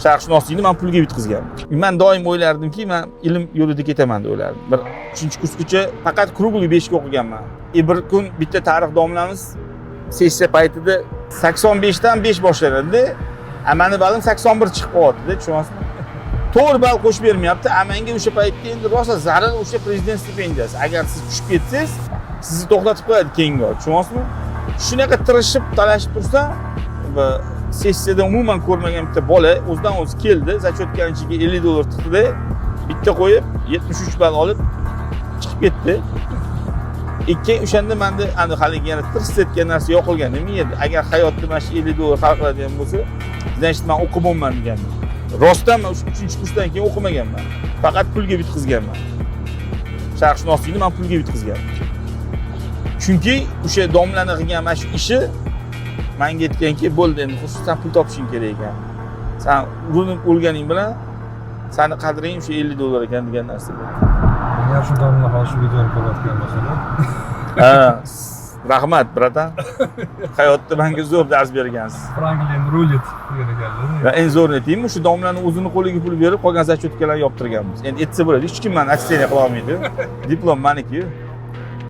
Sharqshunoslikni men pulga bitkizganman. Men doim o'ylardimki, men ilm yo'lida ketaman deb o'ylardim. Bir 3-kursgacha faqat kruglый 5 ga o'qiganman. Bir kun bitta tarix domlamiz sessiya paytida 85 dan 5 boshlanadi. Mani balim 81 chiqib qo'yapti, tushunyapsizmi? 4 ball qo'shib bermayapti. Menga o'sha paytda endi rosa zarar o'sha prezident stipendiyasi. Agar siz tushib ketsangiz, sizni to'xtatib qo'yadi keyingi oy, tushunyapsizmi? Shunaqa tirishib, talashib tursa, sessiyada umuman ko'rmagan bitta bola o'zidan o'zi keldi, zachotgan ichiga $50 tiqdi, bitta qo'yib 73 ball olib chiqib ketdi. O'shanda menda ana haligi yana tirsa etgan narsa yo'qolgan edi. Agar hayotda mana shu $50 hal qiladigan bo'lsa, значит men o'qimayman degandim. Rostdan men 3-kursdan keyin o'qimaganman. Faqat pulga bitkizganman. Sharqshunoslikni men pulga bitkizganman. Chunki o'sha domlani qilgan mana shu ishi menga aytganki, bo'ldi endi xususan pul topishing kerak ekan. Sen urinib o'lganing bilan seni qadring o'sha $50 ekan degan narsa bor. Agar shu domla hozir videoni ko'rayotgan bo'lsalar, rahmat bratan. Hayotda menga zo'r dars bergansiz. Franklin Rulet degan ekanlar. Va eng zo'rini aytaymi, shu domlani o'zini qo'liga pul berib, qolgan zachotkalarni yoptirganmiz. Endi aytsa bo'ladi, hech kim meni aksiyani qila olmaydi. Diplom meniki.